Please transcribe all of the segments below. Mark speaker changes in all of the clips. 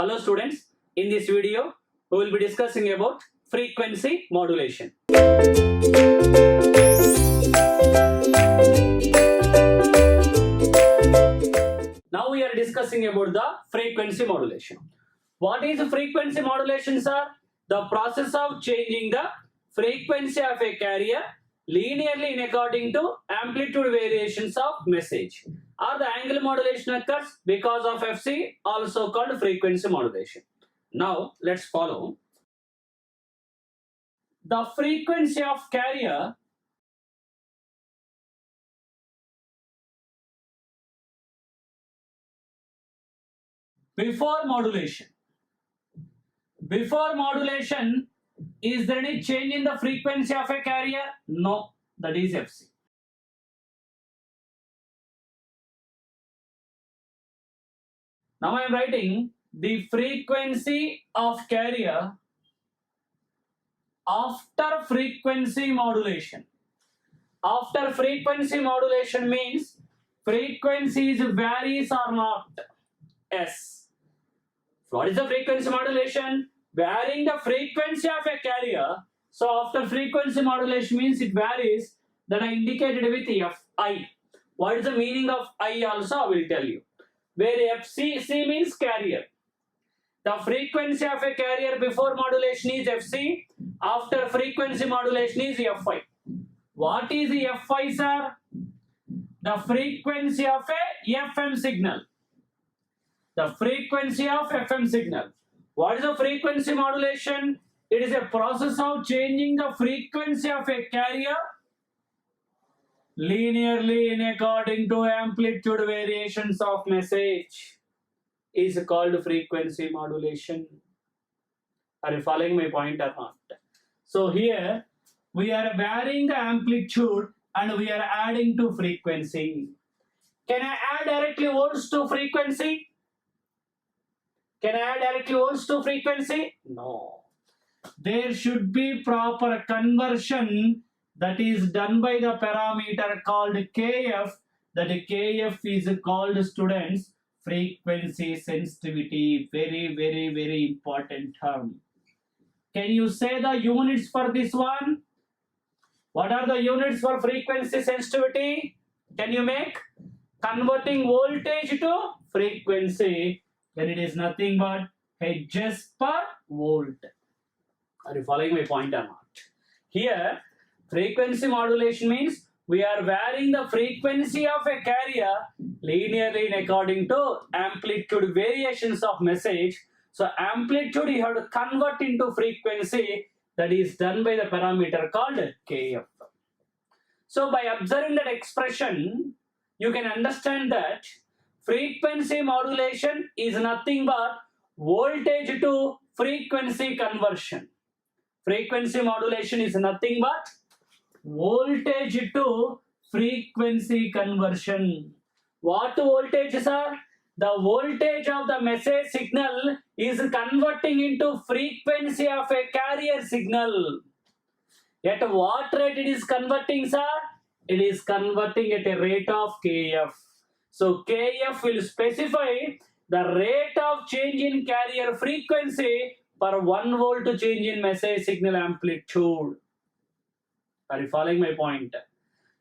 Speaker 1: Hello students, in this video we will be discussing about frequency modulation. Now we are discussing about the frequency modulation. What is frequency modulation, sir? The process of changing the frequency of a carrier linearly in according to amplitude variations of message, or the angle modulation occurs because of FC, also called frequency modulation. Now let's follow. The frequency of carrier before modulation. Before modulation, is there any change in the frequency of a carrier? No, that is FC. Now I am writing the frequency of carrier after frequency modulation. After frequency modulation means frequencies varies or not? Yes. What is the frequency modulation? Varying the frequency of a carrier. So after frequency modulation means it varies, that I indicated with Fi. What is the meaning of I also I will tell you. Where FC means carrier. The frequency of a carrier before modulation is FC. After frequency modulation is Fi. What is the Fi, sir? The frequency of a FM signal. The frequency of FM signal. What is the frequency modulation? It is a process of changing the frequency of a carrier linearly in according to amplitude variations of message is called frequency modulation. Are you following my point or not? So here we are varying the amplitude and we are adding to frequency. Can I add directly volts to frequency? Can I add directly volts to frequency? No. There should be proper conversion that is done by the parameter called Kf. That Kf is called, students, frequency sensitivity. Very important term. Can you say the units for this one? What are the units for frequency sensitivity? Can you make? Converting voltage to frequency, then it is nothing but hertz per volt. Are you following my point or not? Here, frequency modulation means we are varying the frequency of a carrier linearly in according to amplitude variations of message. So amplitude you have to convert into frequency, that is done by the parameter called Kf. So by observing that expression, you can understand that frequency modulation is nothing but voltage to frequency conversion. Frequency modulation is nothing but voltage to frequency conversion. What voltage, sir? The voltage of the message signal is converting into frequency of a carrier signal. At what rate it is converting, sir? It is converting at a rate of Kf. So Kf will specify the rate of change in carrier frequency per 1 volt to change in message signal amplitude. Are you following my point?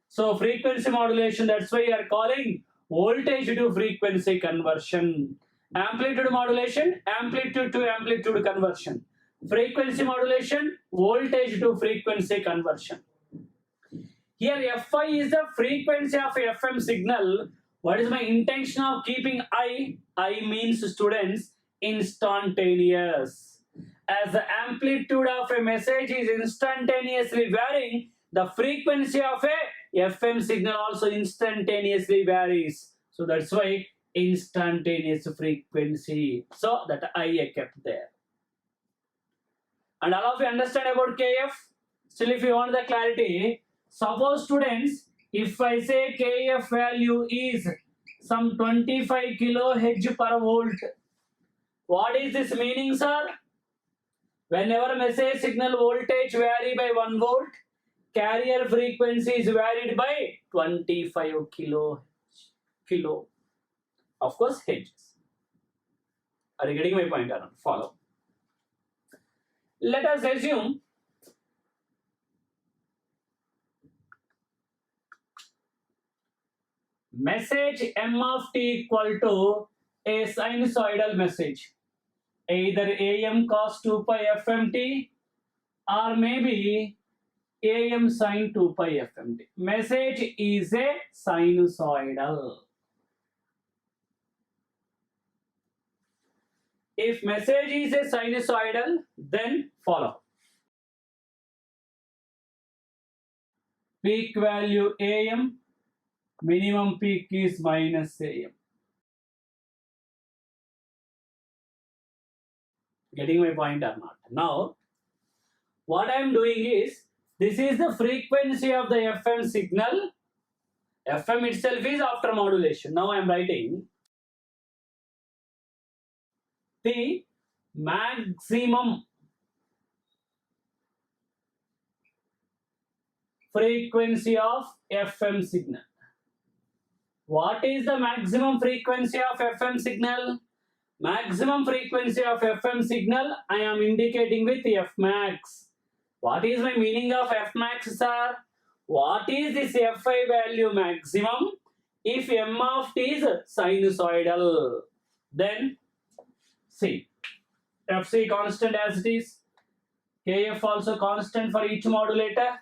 Speaker 1: So frequency modulation, that's why you are calling voltage to frequency conversion. Amplitude modulation, amplitude to amplitude conversion. Frequency modulation, voltage to frequency conversion. Here Fi is the frequency of a FM signal. What is my intention of keeping I? I means, students, instantaneous. As the amplitude of a message is instantaneously varying, the frequency of a FM signal also instantaneously varies. So that's why instantaneous frequency. So that I kept there. And all of you understand about Kf? Still, if you want the clarity, suppose, students, if I say Kf value is some 25 kHz per volt, what is this meaning, sir? Whenever message signal voltage vary by 1 volt, carrier frequency is varied by 25 kilo. Of course, hertz. Are you getting my point or not? Follow. Let us assume message m of t equal to a sinusoidal message, either am cos 2 pi fmt or maybe am sin 2 pi fmt. Message is a sinusoidal. If message is a sinusoidal, then follow. Peak value am, minimum peak is minus am. Getting my point or not? Now, what I am doing is, this is the frequency of the FM signal. FM itself is after modulation. Now I am writing the maximum frequency of FM signal. What is the maximum frequency of FM signal? Maximum frequency of FM signal I am indicating with F max. What is my meaning of F max, sir? What is this Fi value maximum? If m of t is sinusoidal, then see, Fc constant as it is, Kf also constant for each modulator,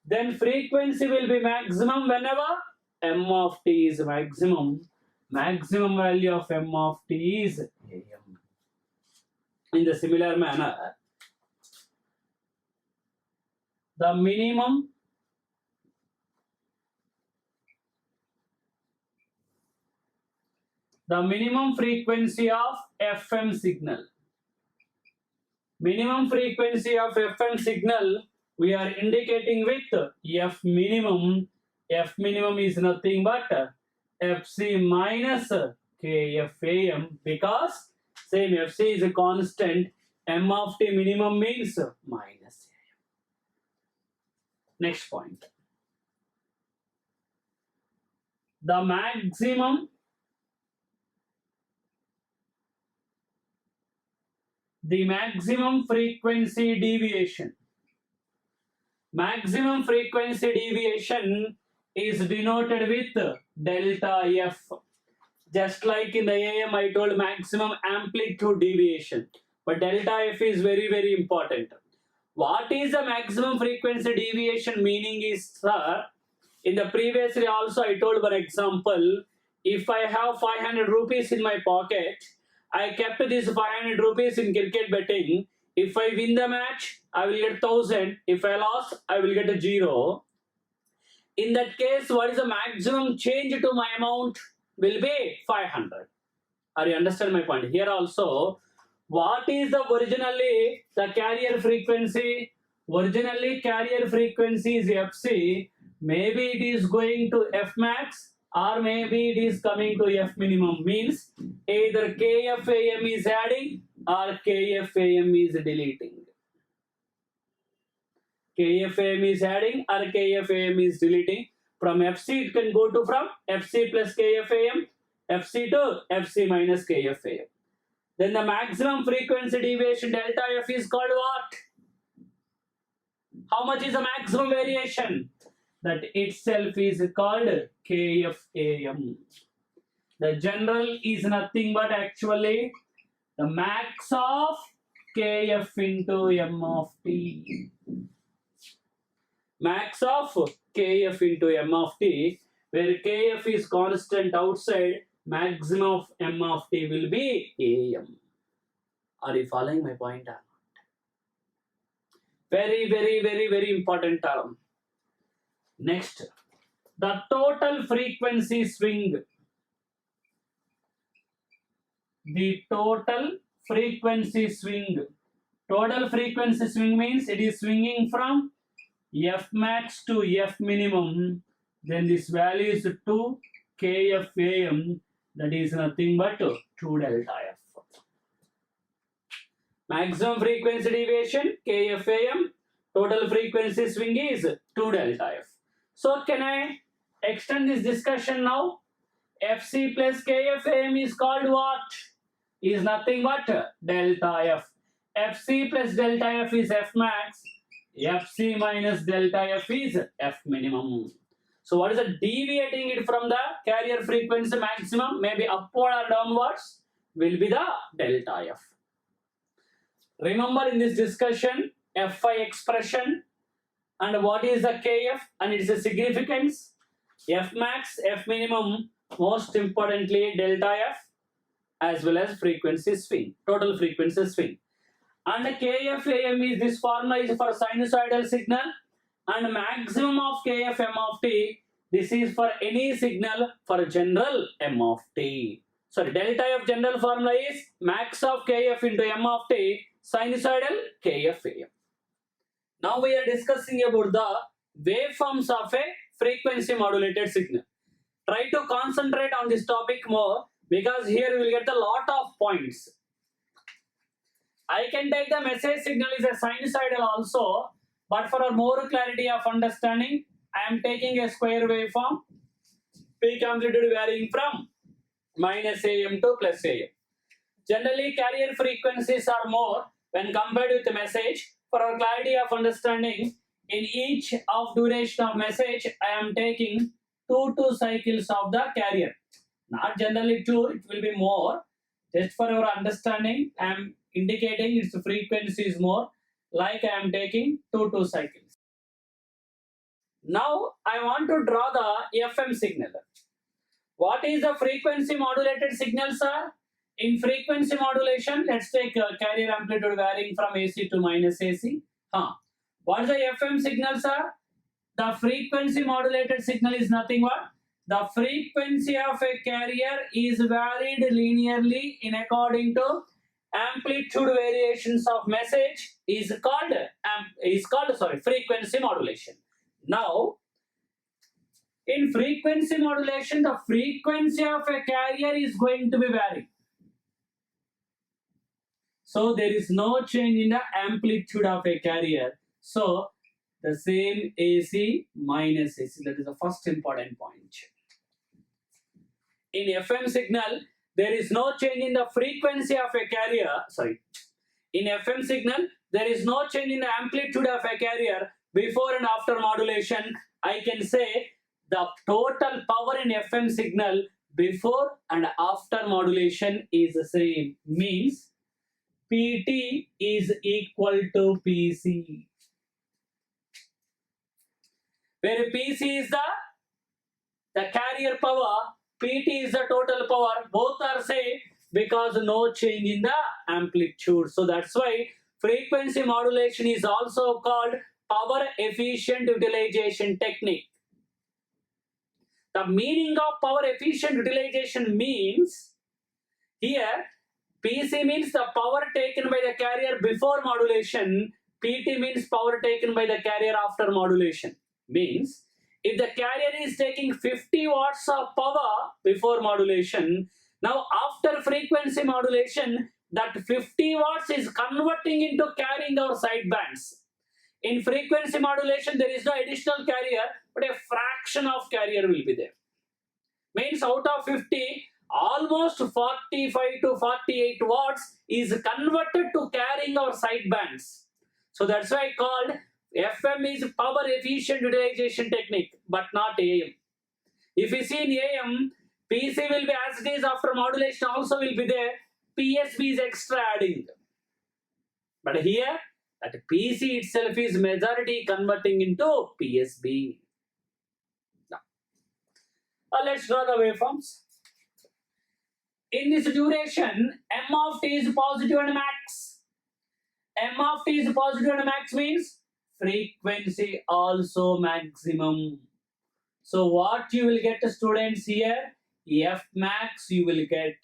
Speaker 1: then frequency will be maximum whenever m of t is maximum. Maximum value of m of t is am. In the similar manner, the minimum frequency of FM signal. Minimum frequency of FM signal we are indicating with F minimum. F minimum is nothing but Fc minus Kfam, because same Fc is a constant, m of t minimum means minus am. Next point. The maximum frequency deviation. Maximum frequency deviation is denoted with delta F. Just like in the AM I told maximum amplitude deviation. But delta F is very, very important. What is the maximum frequency deviation meaning is, sir, in the previously also I told one example. If I have 500 rupees in my pocket, I kept this 500 rupees in cricket betting. If I win the match, I will get 1000. If I lost, I will get a 0. In that case, what is the maximum change to my amount? Will be 500. Are you understand my point? Here also, what is the originally the carrier frequency? Originally carrier frequency is Fc. Maybe it is going to F max or maybe it is coming to F minimum. Means either Kfam is adding or Kfam is deleting. Kfam is adding or Kfam is deleting. From Fc it can go to from Fc plus Kfam, Fc to Fc minus Kfam. Then the maximum frequency deviation delta F is called what? How much is the maximum variation? That itself is called Kfam. The general is nothing but actually the max of Kf into m of t. Max of Kf into m of t, where Kf is constant outside, maximum of m of t will be am. Are you following my point or not? Very, very, very, very important term. Next, the total frequency swing. The total frequency swing. Total frequency swing means it is swinging from F max to F minimum. Then this value is 2 Kfam. That is nothing but 2 delta F. Maximum frequency deviation Kfam. Total frequency swing is 2 delta F. So can I extend this discussion now? Fc plus Kfam is called what? is nothing but delta F. Fc plus delta F is F max. Fc minus delta F is F minimum. So what is the deviating it from the carrier frequency maximum, maybe upward or downwards, will be the delta F. Remember in this discussion, Fi expression and what is the Kf and its significance. F max, F minimum, most importantly delta F, as well as frequency swing, total frequency swing. And KFAM is this formula is for sinusoidal signal, and maximum of KF M of t, this is for any signal for general M of t. Sorry, delta F general formula is max of KF into M of t, sinusoidal KFAM. Now we are discussing about the waveforms of a frequency modulated signal. Try to concentrate on this topic more, because here we will get a lot of points. I can take the message signal is a sinusoidal also, but for a more clarity of understanding, I am taking a square waveform, peak amplitude varying from minus AM to plus AM. Generally, carrier frequencies are more when compared with the message. For our clarity of understanding, in each of duration of message, I am taking 2 cycles of the carrier. Not generally 2, it will be more. Just for our understanding, I am indicating its frequency is more, like I am taking 2 cycles. Now I want to draw the FM signal. What is the frequency modulated signal, sir? In frequency modulation, let's take carrier amplitude varying from AC to minus AC. What is the FM signal, sir? The frequency modulated signal is nothing but the frequency of a carrier is varied linearly in according to amplitude variations of message is called frequency modulation. Now, in frequency modulation, the frequency of a carrier is going to be varied. So there is no change in the amplitude of a carrier. So the same AC minus AC. That is the first important point. In FM signal, there is no change in the frequency of a carrier. In FM signal, there is no change in the amplitude of a carrier before and after modulation. I can say the total power in FM signal before and after modulation is the same. Means PT is equal to PC. Where PC is the carrier power, PT is the total power. Both are same because no change in the amplitude. So that's why frequency modulation is also called power efficient utilization technique. The meaning of power efficient utilization means here PC means the power taken by the carrier before modulation. PT means power taken by the carrier after modulation. Means if the carrier is taking 50 watts of power before modulation, now after frequency modulation, that 50 watts is converting into carrying our sidebands. In frequency modulation, there is no additional carrier, but a fraction of carrier will be there. Means out of 50, almost 45 to 48 watts is converted to carrying our sidebands. So that's why called FM is power efficient utilization technique, but not AM. If you see in AM, PC will be as it is after modulation also will be there. PSB is extra adding. But here, that PC itself is majority converting into PSB. Now, let's draw the waveforms. In this duration, M of t is positive and max. M of t is positive and max means frequency also maximum. So what you will get, students, here? F max you will get.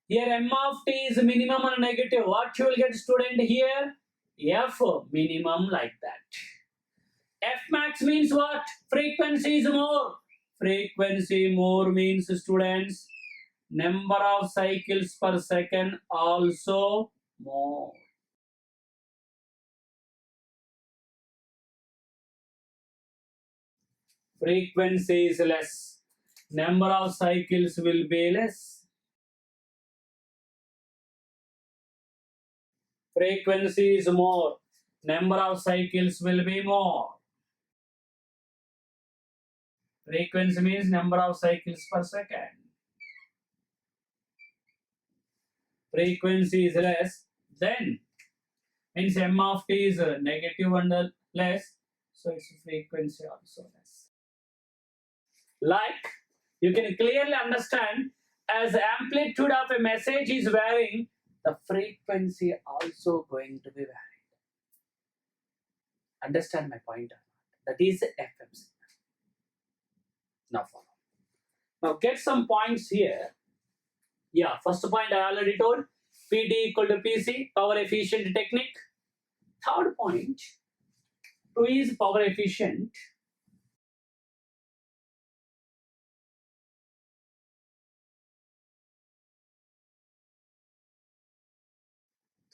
Speaker 1: Here M of t is minimum and negative. What you will get, student, here? F minimum, like that. F max means what? Frequency is more. Frequency more means, students, number of cycles per second also more. Frequency is less, number of cycles will be less. Frequency is more, number of cycles will be more. Frequency means number of cycles per second. Frequency is less, then means m of t is negative and less, so its frequency also less. Like you can clearly understand, as the amplitude of a message is varying, the frequency also going to be varied. Understand my point or not? That is FM signal. Now follow. Now get some points here. Yeah, first point I already told, PD equal to PC, power efficient technique. Third point, 2 is power efficient.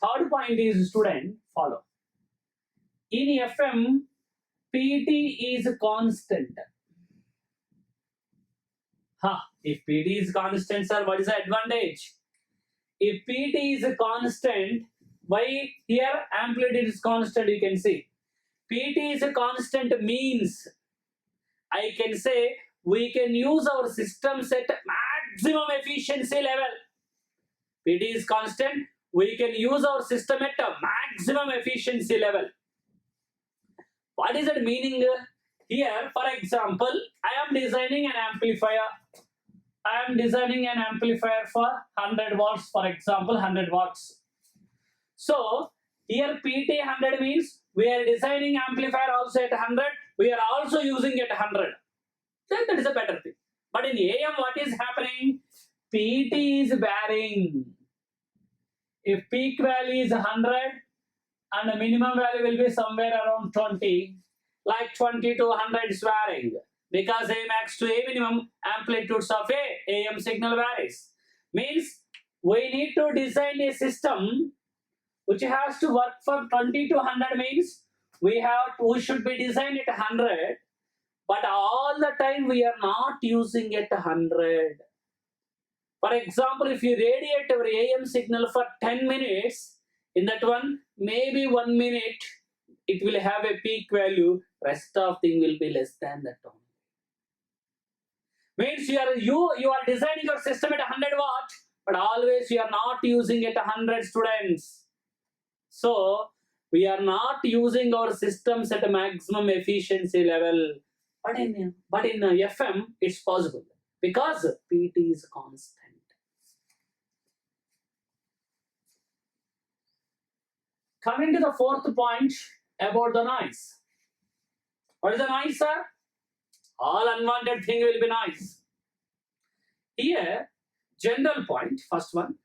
Speaker 1: Third point is, student, follow. In FM, PT is constant. If PT is constant, sir, what is the advantage? If PT is constant, why here amplitude is constant, you can see. PT is a constant means, I can say, we can use our systems at maximum efficiency level. PT is constant, we can use our system at a maximum efficiency level. What is that meaning here? For example, I am designing an amplifier. I am designing an amplifier for 100 watts, for example, 100 watts. So here PT 100 means we are designing amplifier also at 100. We are also using it 100. Then that is a better thing. But in AM, what is happening? PT is varying. If peak value is 100 and the minimum value will be somewhere around 20, like 20 to 100 is varying, because A max to A minimum amplitudes of a AM signal varies. Means we need to design a system which has to work from 20 to 100, means we should be designed at 100, but all the time we are not using it 100. For example, if you radiate our AM signal for 10 minutes, in that one, maybe 1 minute, it will have a peak value, rest of thing will be less than that only. Means you are designing your system at 100 watt, but always you are not using it 100, students. So we are not using our systems at a maximum efficiency level. But in FM, it's possible because PT is constant. Coming to the fourth point about the noise. What is the noise, sir? All unwanted thing will be noise. Here, general point, first one.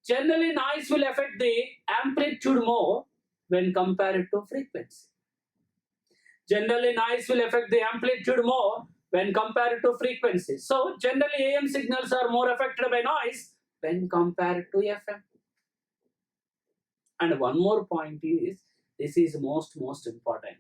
Speaker 1: Generally, noise will affect the amplitude more when compared to frequency. Generally, noise will affect the amplitude more when compared to frequency. So, generally, AM signals are more affected by noise when compared to FM. And one more point is, this is most important.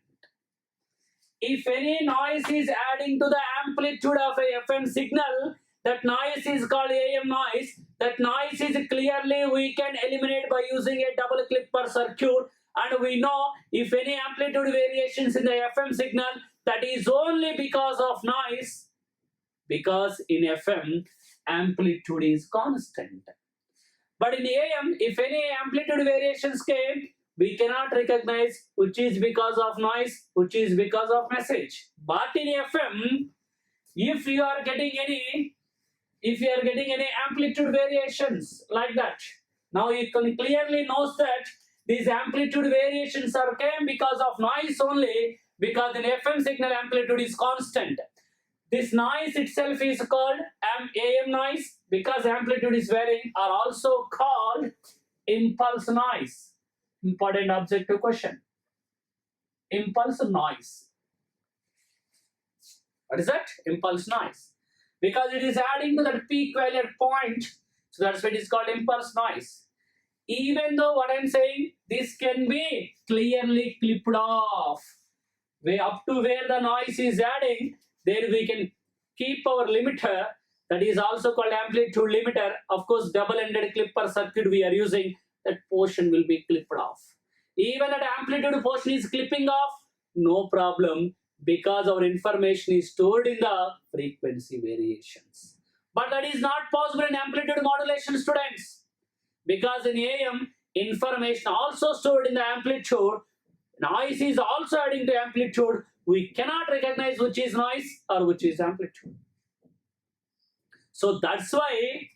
Speaker 1: If any noise is adding to the amplitude of a FM signal, that noise is called AM noise. That noise is clearly we can eliminate by using a double clipper circuit. And we know if any amplitude variations in the FM signal, that is only because of noise. Because in FM, amplitude is constant. But in AM, if any amplitude variations came, we cannot recognize which is because of noise, which is because of message. But in FM, if you are getting any amplitude variations like that, now you can clearly know that these amplitude variations are came because of noise only, because in FM signal amplitude is constant. This noise itself is called AM noise, because amplitude is varying, are also called impulse noise. Important objective question. Impulse noise. What is that? Impulse noise. Because it is adding to that peak value point, so that's why it is called impulse noise. Even though what I am saying, this can be clearly clipped off. Way up to where the noise is adding, there we can keep our limiter, that is also called amplitude limiter. Of course, double-ended clipper circuit we are using, that portion will be clipped off. Even that amplitude portion is clipping off, no problem, because our information is stored in the frequency variations. But that is not possible in amplitude modulation, students, because in AM, information also stored in the amplitude, noise is also adding to amplitude. We cannot recognize which is noise or which is amplitude. So that's why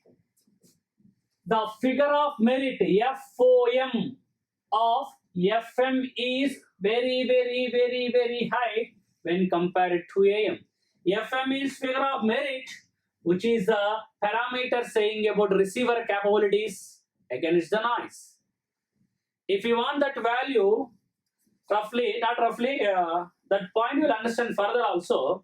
Speaker 1: the figure of merit FOM of FM is very high when compared to AM. FM is figure of merit, which is a parameter saying about receiver capabilities against the noise. If you want that value, that point you will understand further also.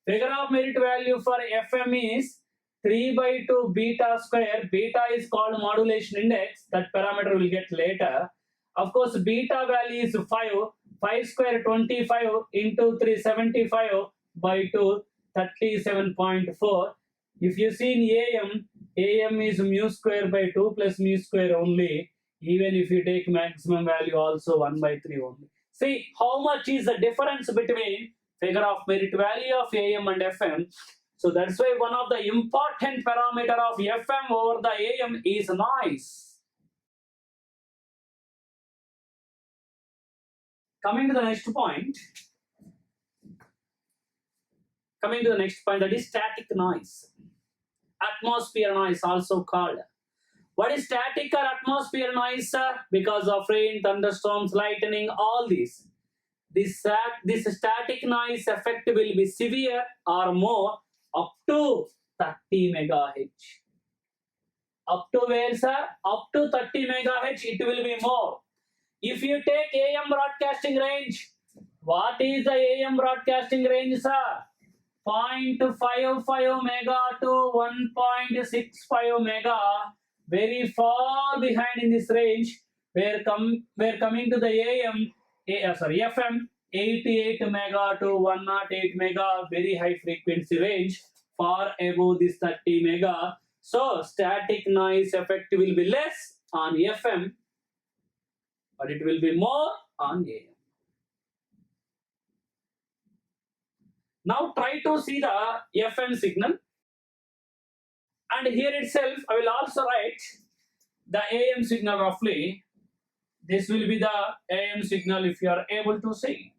Speaker 1: Figure of merit value for FM is 3/2 beta square. Beta is called modulation index. That parameter will get later. Of course, beta value is 5. 5 square 25 into 3 75 by 2 37.4. If you see in AM is mu square by 2 plus mu square only. Even if you take maximum value also 1/3 only. See how much is the difference between figure of merit value of AM and FM. So that's why one of the important parameter of FM over the AM is noise. Coming to the next point, that is static noise. Atmosphere noise also called. What is static or atmosphere noise, sir? Because of rain, thunderstorms, lightning, all these. This static noise effect will be severe or more up to 30 megahertz. Up to where, sir? Up to 30 megahertz it will be more. If you take AM broadcasting range, what is the AM broadcasting range, sir? 0.55 mega to 1.65 mega. Very far behind in this range. We're coming to the FM 88 mega to 108 mega, very high frequency range, far above this 30 mega. So static noise effect will be less on FM, but it will be more on AM. Now try to see the FM signal. And here itself, I will also write the AM signal roughly. This will be the AM signal if you are able to see.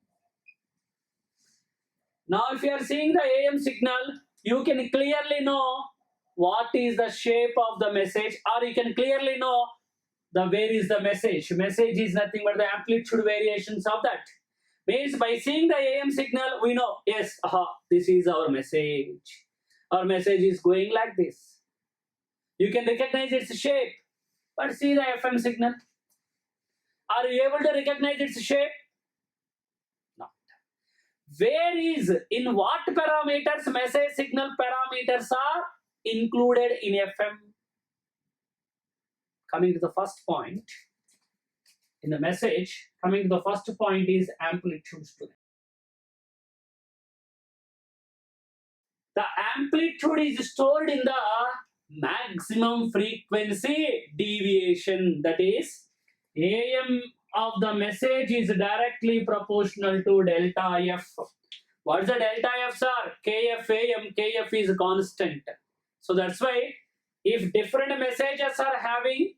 Speaker 1: Now, if you are seeing the AM signal, you can clearly know what is the shape of the message, or you can clearly know where is the message. Message is nothing but the amplitude variations of that. Means by seeing the AM signal, we know, yes, this is our message. Our message is going like this. You can recognize its shape, but see the FM signal. Are you able to recognize its shape? No. Where is, in what parameters message signal parameters are included in FM? Coming to the first point, in the message, coming to the first point is amplitude student. The amplitude is stored in the maximum frequency deviation, that is AM of the message is directly proportional to delta F. What is the delta F, sir? KF AM, KF is constant. So that's why if different messages are having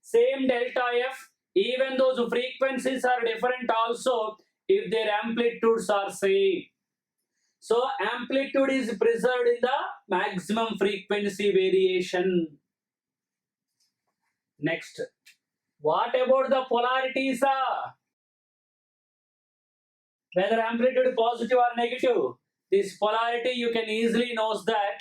Speaker 1: same delta F, even those frequencies are different also, if their amplitudes are same. So amplitude is preserved in the maximum frequency variation. Next, what about the polarities? Whether amplitude positive or negative, this polarity you can easily know that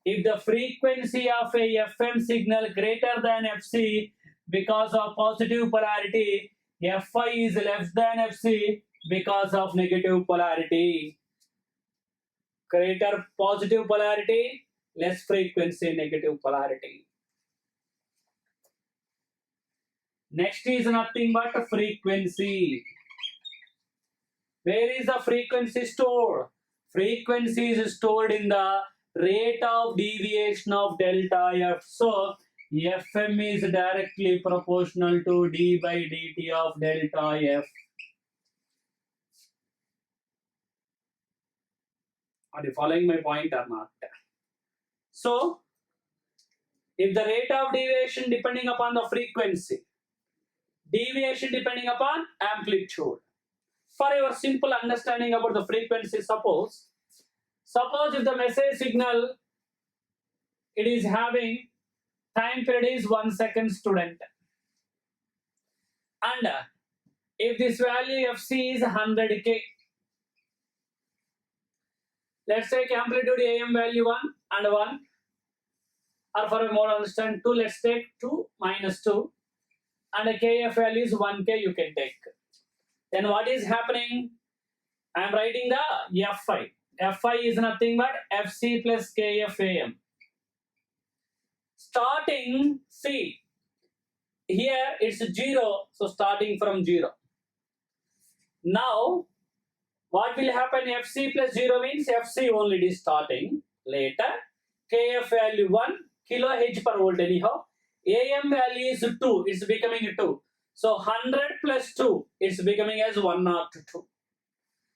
Speaker 1: if the frequency of a FM signal greater than FC because of positive polarity, Fi is less than FC because of negative polarity. Greater positive polarity, less frequency negative polarity. Next is nothing but frequency. Where is the frequency stored? Frequency is stored in the rate of deviation of delta F. So Fm is directly proportional to d by dt of delta F. Are you following my point or not? So, if the rate of deviation depending upon the frequency, deviation depending upon amplitude. For your simple understanding about the frequency, suppose if the message signal, it is having time period is 1 second, student, and if this value fc is 100k, let's take amplitude am value 1 and 1, or for a more understand 2, let's take 2 minus 2, and a kf value is 1k, you can take. Then what is happening? I am writing the fi. Fi is nothing but fc plus kf am. Starting, see, here it's 0, so starting from 0. Now, what will happen? fc plus 0 means fc only, it is starting. Later, kf value 1 kilohertz per volt anyhow. Am value is 2, it's becoming 2. So 100 plus 2, it's becoming as 102.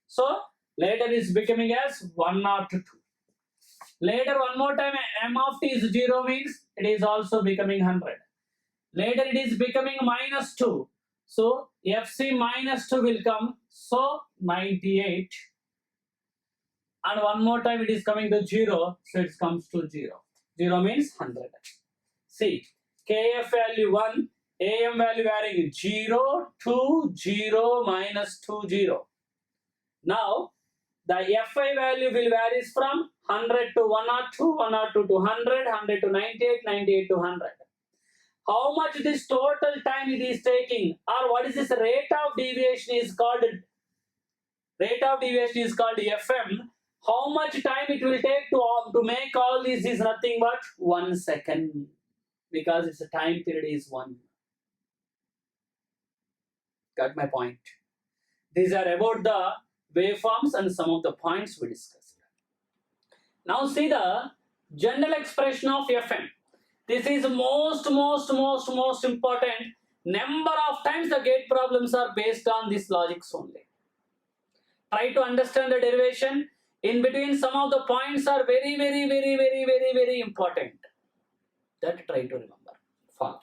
Speaker 1: So later it's becoming as 102. Later one more time, m of t is 0 means it is also becoming 100. Later it is becoming minus 2. So fc minus 2 will come, so 98. And one more time it is coming to 0, so it comes to 0. 0 means 100. See, kf value 1, am value varying 0, 2, 0, minus 2, 0. Now, the fi value will vary from 100 to 102, 102 to 100, 100 to 98, 98 to 100. How much this total time it is taking, or what is this rate of deviation is called? Rate of deviation is called Fm. How much time it will take to make all this is nothing but 1 second, because its time period is 1. Got my point? These are about the waveforms and some of the points we discussed. Now see the general expression of Fm. This is most important. Number of times the gate problems are based on this logics only. Try to understand the derivation. In between, some of the points are very important. That try to remember. Follow.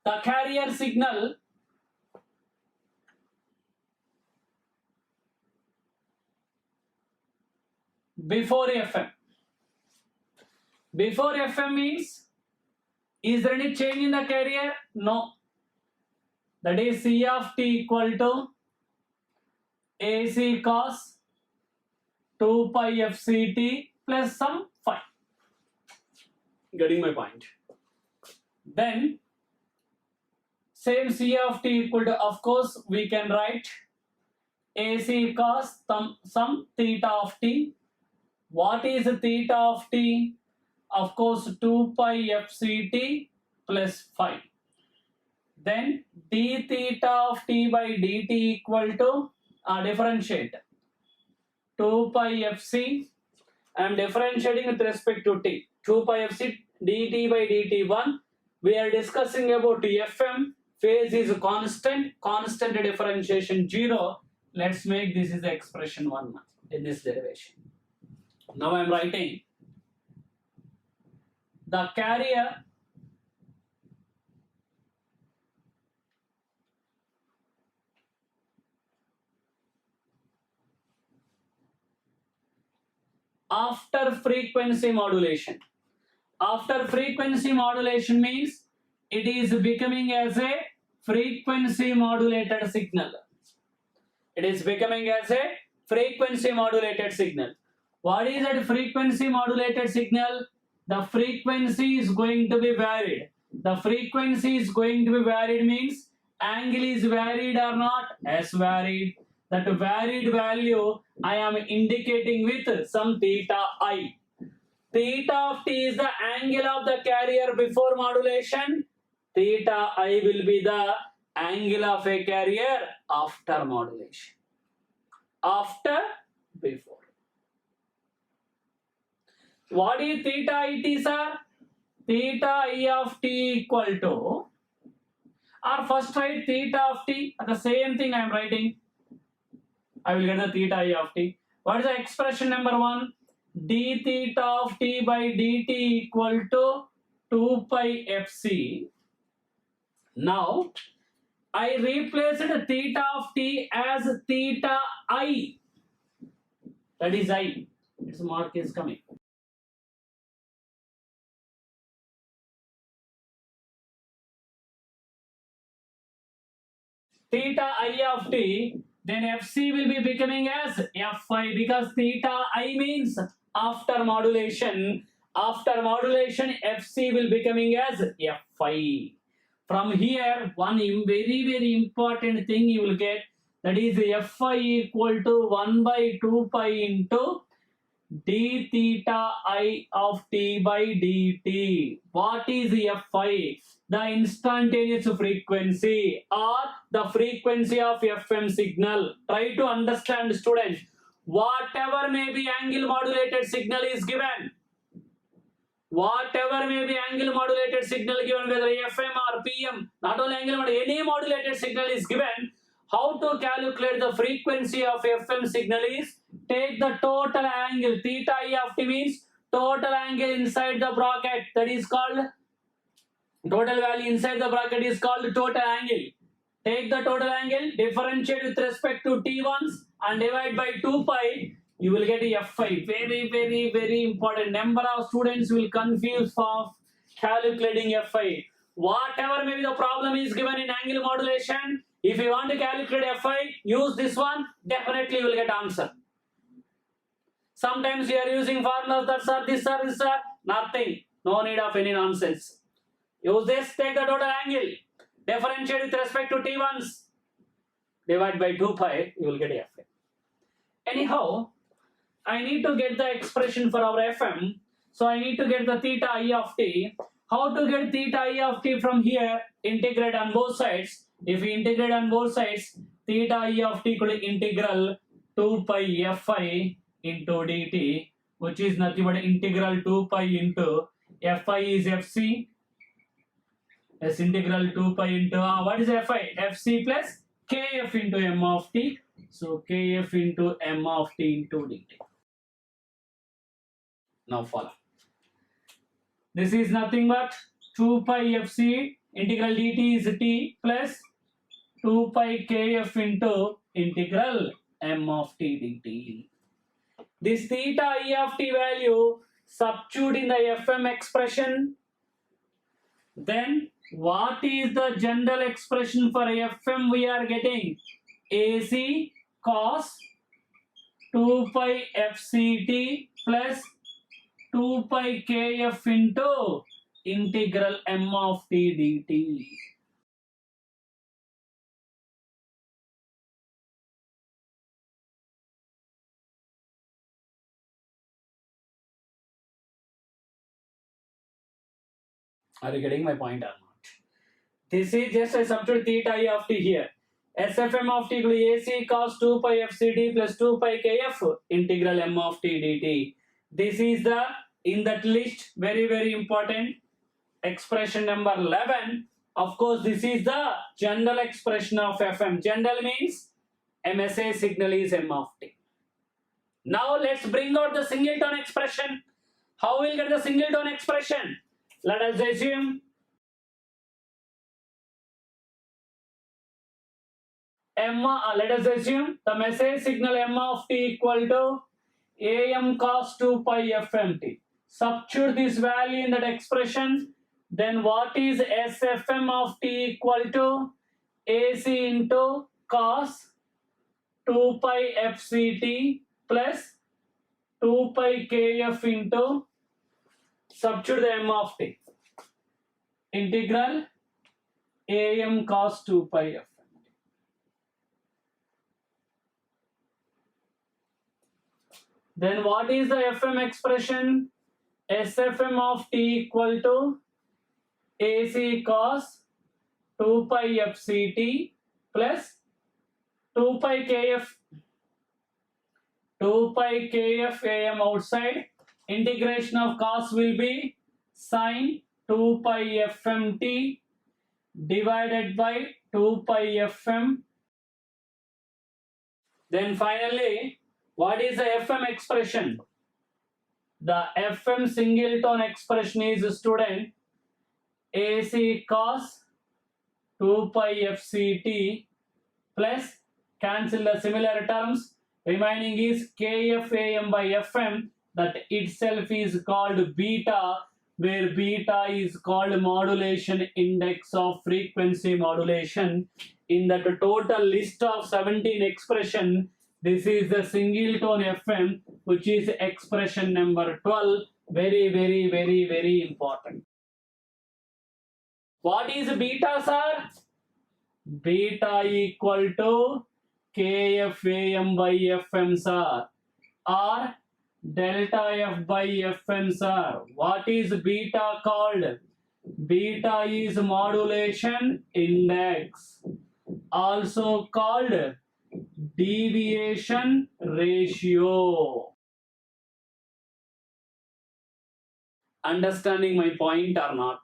Speaker 1: The carrier signal before FM. Before FM means, is there any change in the carrier? No. That is C of t equal to AC cos 2 pi FCT plus some phi. Getting my point? Then, same C of t equal to, of course, we can write AC cos some theta of t. What is theta of t? Of course, 2 pi FCT plus phi. Then d theta of t by dt equal to, differentiate 2 pi fc. I am differentiating with respect to t. 2 pi fc dt by dt 1. We are discussing about Fm. Phase is constant differentiation 0. Let's make this is the expression 1 in this derivation. Now I am writing the carrier after frequency modulation. After frequency modulation means it is becoming as a frequency modulated signal. It is becoming as a frequency modulated signal. What is that frequency modulated signal? The frequency is going to be varied. The frequency is going to be varied means angle is varied or not? Yes, varied. That varied value I am indicating with some theta I. Theta of t is the angle of the carrier before modulation. Theta I will be the angle of a carrier after modulation. After, before. What is theta I t, sir? Theta I of t equal to, or first write theta of t, the same thing I am writing. I will get the theta I of t. What is the expression number 1? D theta of t by dt equal to 2 pi fc. Now, I replaced theta of t as theta I. That is I. Its mark is coming. Theta I of t, then fc will be becoming as fi, because theta I means after modulation. After modulation, fc will becoming as fi. From here, one very important thing you will get, that is fi equal to 1 by 2 pi into d theta I of t by dt. What is fi? The instantaneous frequency or the frequency of FM signal. Try to understand, students. Whatever may be angle modulated signal is given. Whatever may be angle modulated signal given, whether FM or PM, not only angle modulated, any modulated signal is given. How to calculate the frequency of FM signal is, take the total angle. Theta I of t means total angle inside the bracket, that is called total value inside the bracket is called total angle. Take the total angle, differentiate with respect to t once and divide by 2 pi. You will get fi. Very important. Number of students will confuse for calculating fi. Whatever may be the problem is given in angle modulation, if you want to calculate fi, use this one, definitely you will get answer. Sometimes you are using formulas that are this or this or nothing. No need of any nonsense. Use this, take the total angle, differentiate with respect to t once, divide by 2 pi, you will get fi. Anyhow, I need to get the expression for our FM, so I need to get the theta I of t. How to get theta I of t from here? Integrate on both sides. If we integrate on both sides, theta I of t equal to integral 2 pi fi into dt, which is nothing but integral 2 pi into fi is fc. As integral 2 pi into what is fi? fc plus kf into m of t. So kf into m of t into dt. Now follow. This is nothing but 2 pi fc integral dt is t plus 2 pi kf into integral m of t dt. This theta I of t value substitute in the FM expression. Then what is the general expression for FM we are getting? AC cos 2 pi fct plus 2 pi kf into integral m of t dt. Are you getting my point or not? This is just a substitute theta I of t here. SFM of t equal to AC cos 2 pi fct plus 2 pi kf integral m of t dt. This is the, in that list, very important expression number 11. Of course, this is the general expression of FM. General means MSA signal is m of t. Now let's bring out the singleton expression. How will get the singleton expression? Let us assume let us assume the message signal m of t equal to am cos 2 pi fmt. Substitute this value in that expression. Then what is SFM of t equal to AC into cos 2 pi fct plus 2 pi kf into, substitute the m of t, integral am cos 2 pi fmt. Then what is the FM expression? SFM of t equal to AC cos 2 pi fct plus 2 pi kf am outside Integration of cos will be sine 2 pi fm t divided by 2 pi fm. Then finally, what is the FM expression? The FM singleton expression is, student, AC cos 2 pi fct plus cancel the similar terms. Remaining is kfam by fm, that itself is called beta, where beta is called modulation index of frequency modulation. In that total list of 17 expression, this is the singleton FM, which is expression number 12. Very, very, very, very important. What is beta, sir? Beta equal to kfam by fm, sir, or delta f by fm, sir. What is beta called? Beta is modulation index, also called deviation ratio. Understanding my point or not?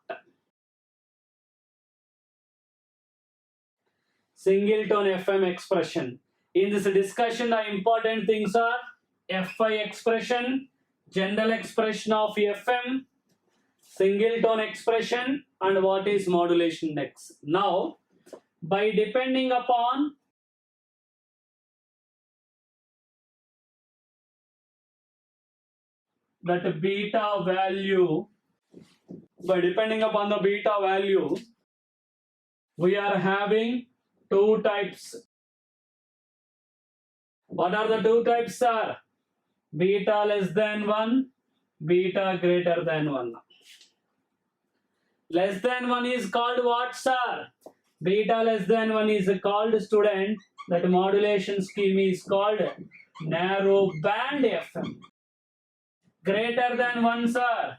Speaker 1: Singleton FM expression. In this discussion, the important things are Fi expression, general expression of FM, singleton expression, and what is modulation index. Now, by depending upon that beta value, we are having two types. What are the two types, sir? Beta less than 1, beta greater than 1. Less than 1 is called what, sir? Beta less than 1 is called, student, that modulation scheme is called narrow band FM. Greater than 1, sir,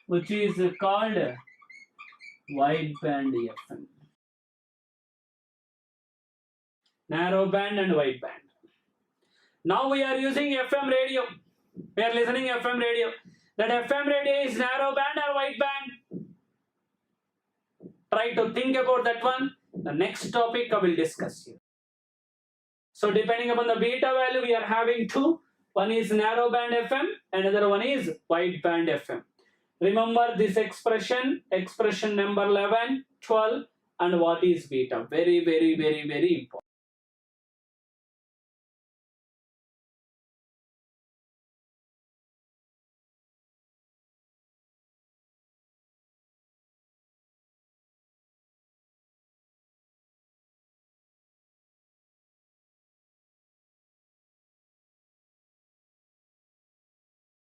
Speaker 1: which is called wide band FM. Narrow band and wide band. Now we are using FM radio. We are listening FM radio. That FM radio is narrow band or wide band? Try to think about that one. The next topic I will discuss here. So depending upon the beta value, we are having two. One is narrow band FM, another one is wide band FM. Remember this expression number 11, 12, and what is beta. Very, very, very, very important.